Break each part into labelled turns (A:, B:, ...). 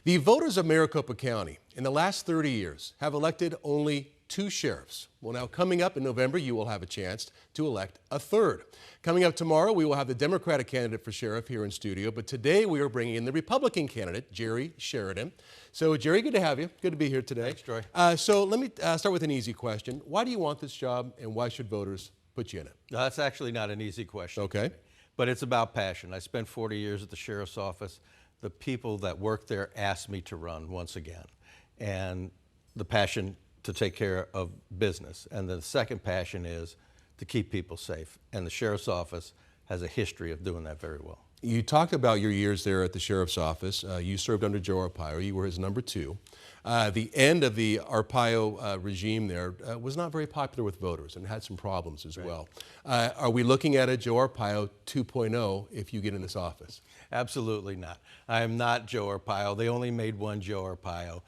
A: The voters of Maricopa County in the last 30 years have elected only 2 sheriffs. Well, now coming up in November, you will have a chance to elect a 3rd. Coming up tomorrow, we will have the Democratic candidate for sheriff here in studio, but today we are bringing in the Republican candidate, Jerry Sheridan. So, Jerry, good to have you. Good to be here today.
B: Thanks, Troy.
A: So let me start with an easy question. Why do you want this job, and why should voters put you in it?
B: No, that's actually not an easy question.
A: Okay.
B: But it's about passion. I spent 40 years at the sheriff's office. The people that work there asked me to run once again. And the passion to take care of business. And the second passion is to keep people safe. And the sheriff's office has a history of doing that very well.
A: You talked about your years there at the sheriff's office. You served under Joe Arpaio. You were his number 2. The end of the Arpaio regime there was not very popular with voters and had some problems as well. Are we looking at a Joe Arpaio 2.0 if you get in this office?
B: Absolutely not. I am not Joe Arpaio. They only made one Joe Arpaio.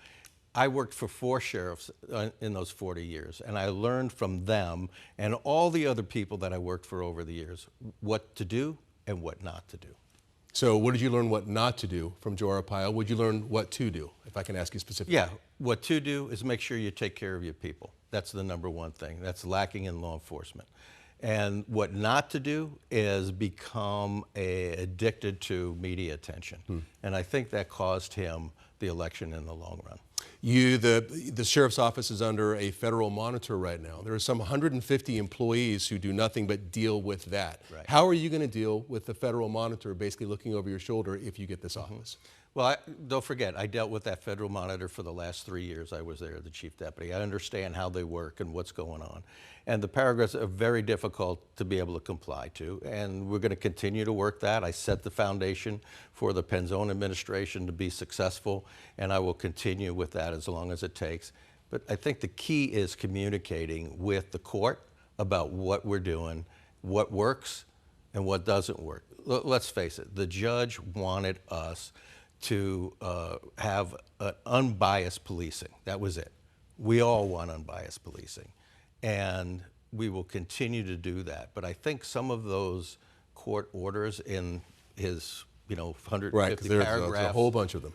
B: I worked for 4 sheriffs in those 40 years, and I learned from them and all the other people that I worked for over the years what to do and what not to do.
A: So what did you learn what not to do from Joe Arpaio? Would you learn what to do, if I can ask you specifically?
B: Yeah, what to do is make sure you take care of your people. That's the number one thing. That's lacking in law enforcement. And what not to do is become addicted to media attention. And I think that caused him the election in the long run.
A: The sheriff's office is under a federal monitor right now. There are some 150 employees who do nothing but deal with that.
B: Right.
A: How are you going to deal with the federal monitor basically looking over your shoulder if you get this office?
B: Well, don't forget, I dealt with that federal monitor for the last 3 years I was there, the chief deputy. I understand how they work and what's going on. And the paragraphs are very difficult to be able to comply to, and we're going to continue to work that. I set the foundation for the Penzone administration to be successful, and I will continue with that as long as it takes. But I think the key is communicating with the court about what we're doing, what works, and what doesn't work. Let's face it, the judge wanted us to have unbiased policing. That was it. We all want unbiased policing, and we will continue to do that. But I think some of those court orders in his, 150 paragraphs,
A: there's a whole bunch of them,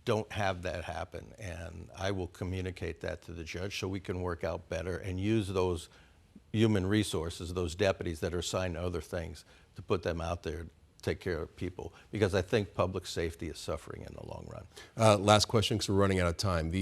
B: don't have that happen. And I will communicate that to the judge so we can work out better and use those human resources, those deputies that are assigned to other things, to put them out there, take care of people, because I think public safety is suffering in the long run.
A: Last question, because we're running out of time.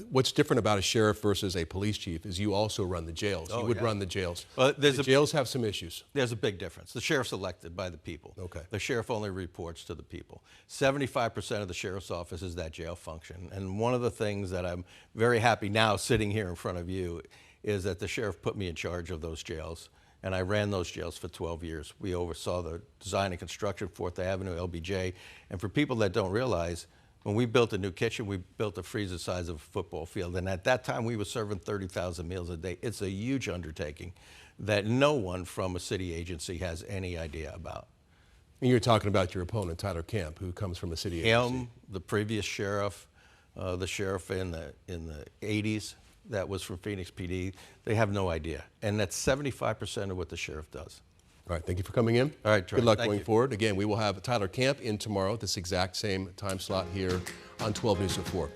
A: What's different about a sheriff versus a police chief is you also run the jails. You would run the jails.
B: Well,
A: the jails have some issues.
B: There's a big difference. The sheriff's elected by the people.
A: Okay.
B: The sheriff only reports to the people. 75% of the sheriff's office is that jail function. And one of the things that I'm very happy now sitting here in front of you is that the sheriff put me in charge of those jails. And I ran those jails for 12 years. We oversaw the design and construction, 4th Avenue, LBJ. And for people that don't realize, when we built a new kitchen, we built a freezer the size of a football field. And at that time, we were serving 30,000 meals a day. It's a huge undertaking that no one from a city agency has any idea about.
A: And you're talking about your opponent, Tyler Camp, who comes from a city agency.
B: Him, the previous sheriff, the sheriff in the 80s, that was from Phoenix PD, they have no idea. And that's 75% of what the sheriff does.
A: All right, thank you for coming in.
B: All right, Troy.
A: Good luck going forward. Again, we will have Tyler Camp in tomorrow at this exact same time slot here on 12 News at 4.